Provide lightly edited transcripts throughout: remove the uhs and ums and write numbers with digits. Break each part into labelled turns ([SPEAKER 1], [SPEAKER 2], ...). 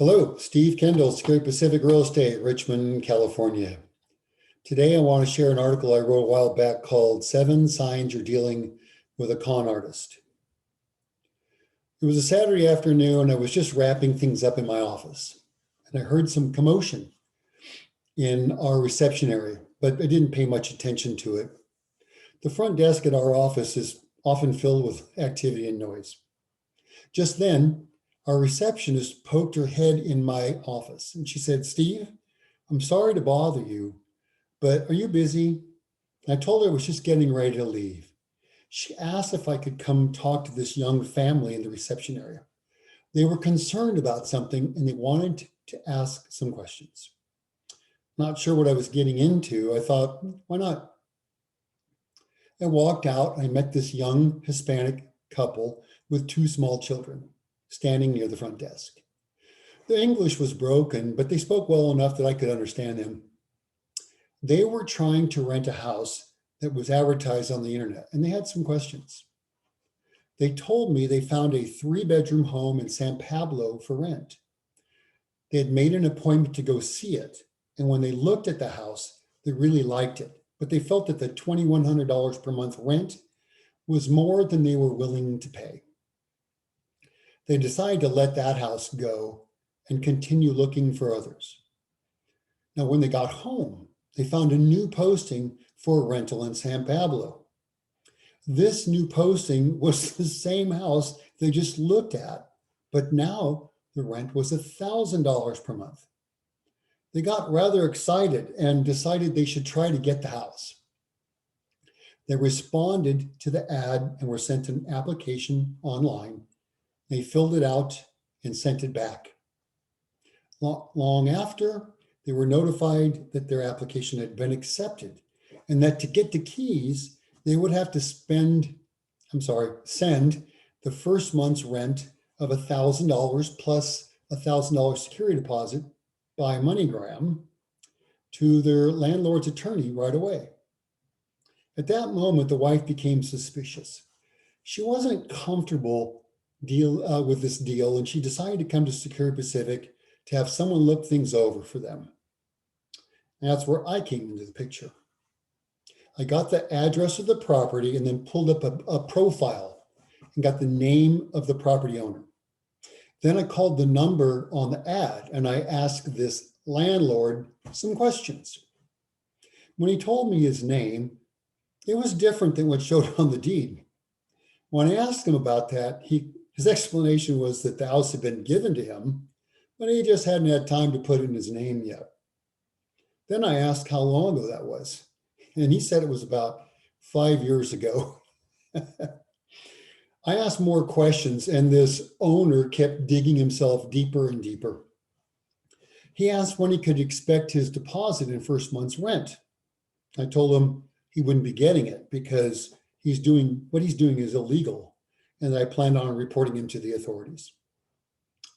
[SPEAKER 1] Hello, Steve Kendall, Security Pacific Real Estate, Richmond, California. Today, I want to share an article I wrote a while back called 7 Signs You're Dealing with a Con Artist. It was a Saturday afternoon. I was just wrapping things up in my office, and I heard some commotion in our reception area, but I didn't pay much attention to it. The front desk at our office is often filled with activity and noise. Just then, our receptionist poked her head in my office and she said, "Steve, I'm sorry to bother you, but are you busy?" I told her I was just getting ready to leave. She asked if I could come talk to this young family in the reception area. They were concerned about something and they wanted to ask some questions. Not sure what I was getting into. I thought, why not? I walked out. I met this young Hispanic couple with 2 small children standing near the front desk. Their English was broken, but they spoke well enough that I could understand them. They were trying to rent a house that was advertised on the internet, and they had some questions. They told me they found a 3-bedroom home in San Pablo for rent. They had made an appointment to go see it, and when they looked at the house, they really liked it, but they felt that the $2,100 per month rent was more than they were willing to pay. They decided to let that house go and continue looking for others. Now, when they got home, they found a new posting for a rental in San Pablo. This new posting was the same house they just looked at, but now the rent was $1,000 per month. They got rather excited and decided they should try to get the house. They responded to the ad and were sent an application online. They filled it out and sent it back. Long after, they were notified that their application had been accepted and that to get the keys, they would have to send the first month's rent of $1,000 plus $1,000 security deposit by MoneyGram to their landlord's attorney right away. At that moment, the wife became suspicious. She wasn't comfortable with this deal, and she decided to come to Security Pacific to have someone look things over for them. And that's where I came into the picture. I got the address of the property and then pulled up a profile and got the name of the property owner. Then I called the number on the ad and I asked this landlord some questions. When he told me his name, it was different than what showed on the deed. When I asked him about that, his explanation was that the house had been given to him, but he just hadn't had time to put in his name yet. Then I asked how long ago that was, and he said it was about 5 years ago. I asked more questions, and this owner kept digging himself deeper and deeper. He asked when he could expect his deposit in first month's rent. I told him he wouldn't be getting it because what he's doing is illegal, and I planned on reporting him to the authorities.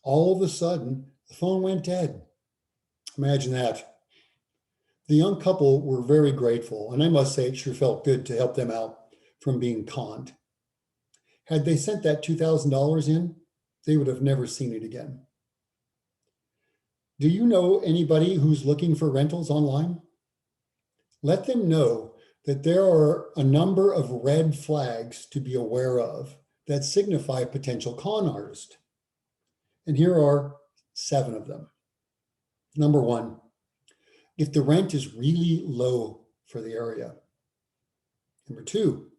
[SPEAKER 1] All of a sudden, the phone went dead. Imagine that. The young couple were very grateful, and I must say it sure felt good to help them out from being conned. Had they sent that $2,000 in, they would have never seen it again. Do you know anybody who's looking for rentals online? Let them know that there are a number of red flags to be aware of that signify potential con artist. And here are 7 of them. Number 1, if the rent is really low for the area. Number 2,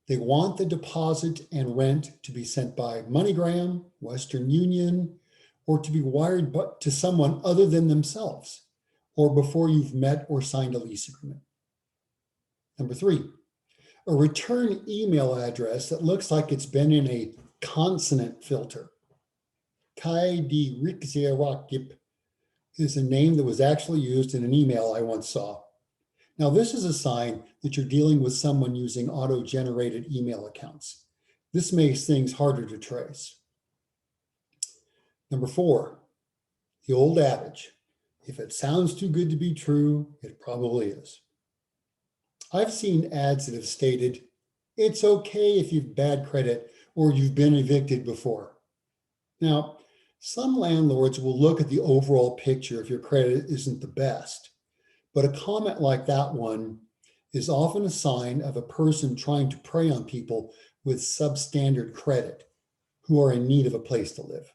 [SPEAKER 1] they want the deposit and rent to be sent by MoneyGram, Western Union, or to be wired to someone other than themselves, or before you've met or signed a lease agreement. Number 3, a return email address that looks like it's been in a consonant filter. Kai di Rikziarakip is a name that was actually used in an email I once saw. Now, this is a sign that you're dealing with someone using auto-generated email accounts. This makes things harder to trace. Number 4, the old adage, if it sounds too good to be true, it probably is. I've seen ads that have stated, it's okay if you've bad credit or you've been evicted before. Now, Some landlords will look at the overall picture if your credit isn't the best, but a comment like that one is often a sign of a person trying to prey on people with substandard credit who are in need of a place to live.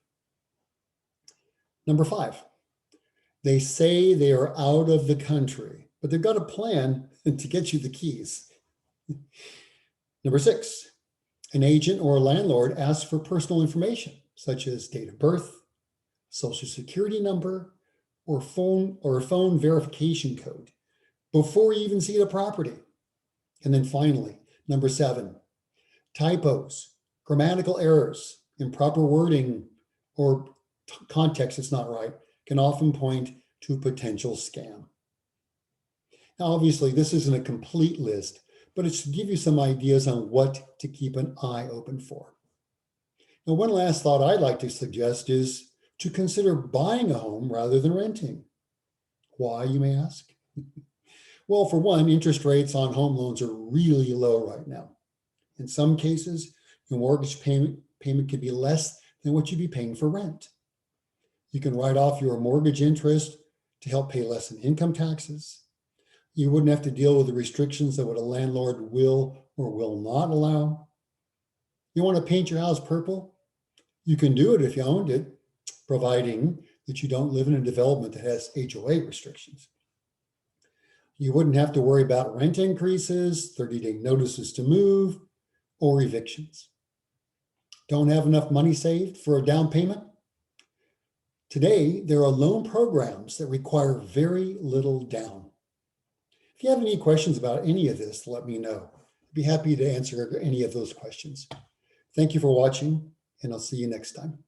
[SPEAKER 1] Number 5, they say they are out of the country, but they've got a plan to get you the keys. Number 6, an agent or a landlord asks for personal information, such as date of birth, social security number, or a phone verification code before you even see the property. And then finally, number 7, typos, grammatical errors, improper wording, or context that's not right can often point to a potential scam. Now, obviously, this isn't a complete list, but it should give you some ideas on what to keep an eye open for. Now, one last thought I'd like to suggest is to consider buying a home rather than renting. Why, you may ask? Well, for one, interest rates on home loans are really low right now. In some cases, your mortgage payment could be less than what you'd be paying for rent. You can write off your mortgage interest to help pay less in income taxes. You wouldn't have to deal with the restrictions of what a landlord will or will not allow. You want to paint your house purple? You can do it if you owned it, providing that you don't live in a development that has HOA restrictions. You wouldn't have to worry about rent increases, 30-day notices to move, or evictions. Don't have enough money saved for a down payment? Today, there are loan programs that require very little down. If you have any questions about any of this, let me know. I'd be happy to answer any of those questions. Thank you for watching, and I'll see you next time.